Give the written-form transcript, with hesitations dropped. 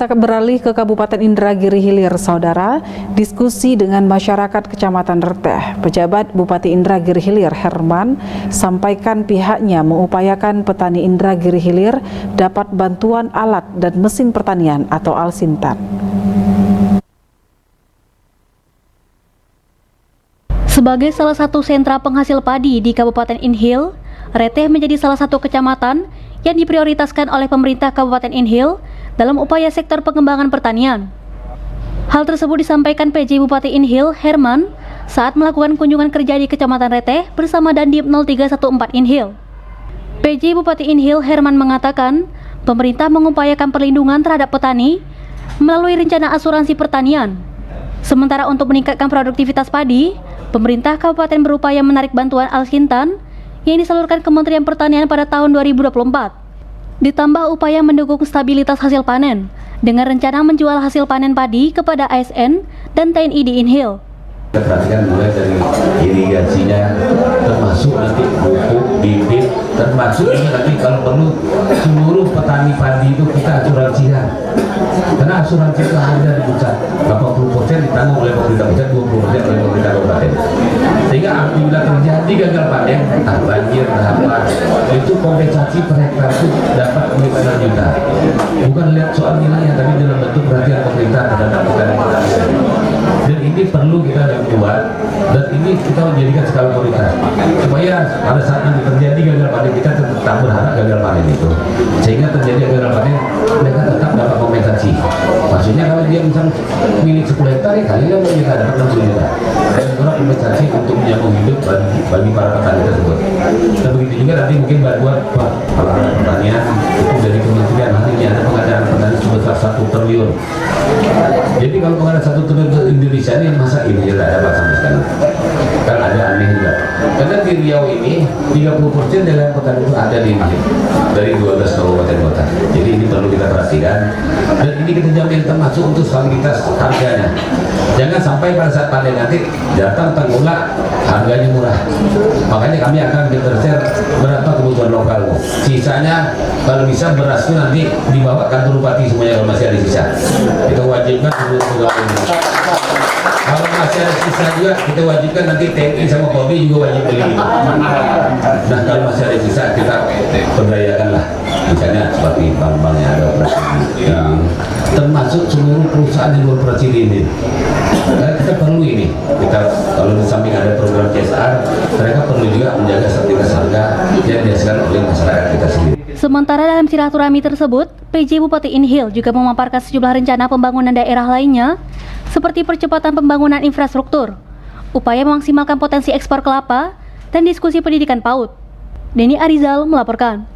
Kita beralih ke Kabupaten Indragiri Hilir, Saudara. Diskusi dengan masyarakat Kecamatan Reteh, pejabat Bupati Indragiri Hilir Herman sampaikan pihaknya mengupayakan petani Indragiri Hilir dapat bantuan alat dan mesin pertanian atau Alsintan. Sebagai salah satu sentra penghasil padi di Kabupaten Inhil, Reteh menjadi salah satu kecamatan yang diprioritaskan oleh pemerintah Kabupaten Inhil dalam upaya sektor pengembangan pertanian. Hal tersebut disampaikan PJ Bupati Inhil Herman saat melakukan kunjungan kerja di Kecamatan Reteh bersama Dandim 0314 Inhil. PJ Bupati Inhil Herman mengatakan, pemerintah mengupayakan perlindungan terhadap petani melalui rencana asuransi pertanian. Sementara untuk meningkatkan produktivitas padi, pemerintah kabupaten berupaya menarik bantuan Alsintan yang disalurkan Kementerian Pertanian pada tahun 2024. Ditambah upaya mendukung stabilitas hasil panen dengan rencana menjual hasil panen padi kepada ASN dan TNI di Inhil. Kita perhatikan mulai dari irigasinya, termasuk nanti pupuk, bibit, termasuk ini nanti kalau perlu seluruh petani padi itu kita asuransikan. Karena asuransi itu harga di pusat, 80% ditanggung oleh pemerintah pusat, 20% oleh pemerintah kabupaten. Sehingga apabila terjadi gagal panen, banjir, apa, itu kompensasi per hektar itu dapat 5 juta. Bukan lihat soal nilainya, tapi dalam bentuk perhatian pemerintah terhadap petani. Dan ini perlu kita buat, dan ini kita menjadikan skala prioritas supaya pada saat nanti terjadi gagal panen kita tetap berharap gagal panen itu, sehingga terjadi gagal panen mereka tetap dapat kompensasi. Maksudnya kalau dia misalnya milik 10 hektar ya kali kita dapat 60 juta dan kurang kompensasi untuk menyambung hidup bagi para petani tersebut. Dan begitu juga nanti mungkin bantuan pengadaan pertanian itu dari kementerian, nanti ini ada pengadaan pertanian sebesar 1 triliun. Jadi kalau pengadaan 1 triliun Indonesia ini masa ini tidak dapat sama sekali, kan ada aneh juga. Karena di Riau ini 30% dari petani itu ada di Indonesia dari 12 kabupaten kota. Jadi ini perlu kita perhatikan dan ini kita jamin termasuk untuk stabilitas harganya. Jangan sampai pada saat panen nanti datang tengulak harganya murah. Makanya kami akan share berapa kebutuhan lokalmu. Sisanya kalau bisa beras itu nanti dibawa kantor bupati semuanya kalau masih ada sisa. Kita wajibkan untuk pegawai ini. Kalau masih ada sisa juga kita wajibkan nanti TNI sama Polri juga wajib beli. Nah kalau masih ada sisa kita berdayakanlah. Misalnya seperti bank-bank yang ada operasi yang termasuk seluruh perusahaan yang beroperasi di ini. Kita perlu ini. Kita kalau di samping ada program CSR, mereka perlu juga menjaga stabilitas harga yang dihasilkan oleh masyarakat kita sendiri. Sementara dalam silaturahmi tersebut, PJ Bupati Inhil juga memaparkan sejumlah rencana pembangunan daerah lainnya seperti percepatan pembangunan infrastruktur, upaya memaksimalkan potensi ekspor kelapa, dan diskusi pendidikan PAUD. Denny Arizal melaporkan.